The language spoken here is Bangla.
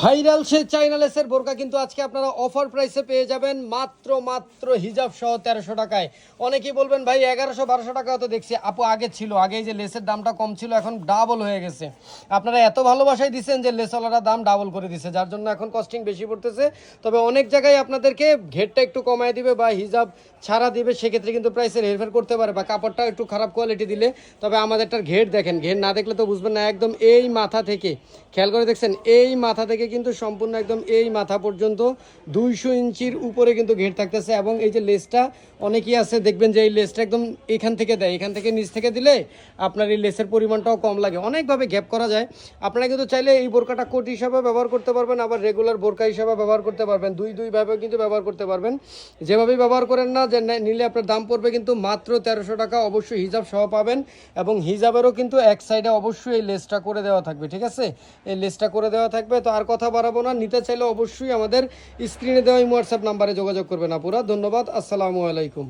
ভাইরাল সেই চাইনা লেসের বোরকা কিন্তু আজকে আপনারা অফার প্রাইসে পেয়ে যাবেন মাত্র হিজাব সহ 1300 টাকায়। অনেকেই বলবেন ভাই 1100-1200 টাকা তো দেখছি আপু আগে ছিল, আগে এই যে লেসের দামটা কম ছিল এখন ডাবল হয়ে গেছে। আপনারা এত ভালোবাসাই দিচ্ছেন যে লেসওয়ালারা দাম ডাবল করে দিচ্ছে, যার জন্য এখন কস্টিং বেশি পড়তেছে। তবে অনেক জায়গায় আপনাদেরকে ঘেরটা একটু কমায় দিবে বা হিজাব ছাড়া দিবে, সেক্ষেত্রে কিন্তু প্রাইসের হেরফের করতে পারে বা কাপড়টা একটু খারাপ কোয়ালিটি দিলে। তবে আমাদেরটার ঘের দেখেন, ঘের না দেখলে তো বুঝবেন না। একদম এই মাথা থেকে খেয়াল করে দেখছেন, এই মাথা থেকে কিন্তু সম্পূর্ণ একদম এই মাথা পর্যন্ত 200 ইঞ্চির উপরে কিন্তু ঘের থাকতেছে। এবং এই যে লেসটা অনেকেই আছে দেখবেন যে এই লেসটা একদম এখান থেকে দেয়, এখান থেকে নিচ থেকে দিলে আপনার এই লেসের পরিমাণটাও কম লাগে, অনেকভাবে গ্যাপ করা যায়। আপনারা কিন্তু চাইলে এই বোরকাটা কোট হিসাবে ব্যবহার করতে পারবেন, আবার রেগুলার বোরকা হিসাবে ব্যবহার করতে পারবেন, দুইভাবে কিন্তু ব্যবহার করতে পারবেন। যেভাবেই ব্যবহার করেন না যে নিলে আপনার দাম পড়বে কিন্তু মাত্র 1300 টাকা। অবশ্যই হিজাব সহ পাবেন এবং হিজাবেরও কিন্তু এক সাইডে অবশ্যই এই লেসটা করে দেওয়া থাকবে, ঠিক আছে? এই লেসটা করে দেওয়া থাকবে। তো আর কথা বাড়াবো না, নিতে চাইলে অবশ্যই আমাদের স্ক্রিনে দেওয়া হোয়াটসঅ্যাপ নাম্বারে যোগাযোগ করবেন আপুরা। ধন্যবাদ, আসসালামু আলাইকুম।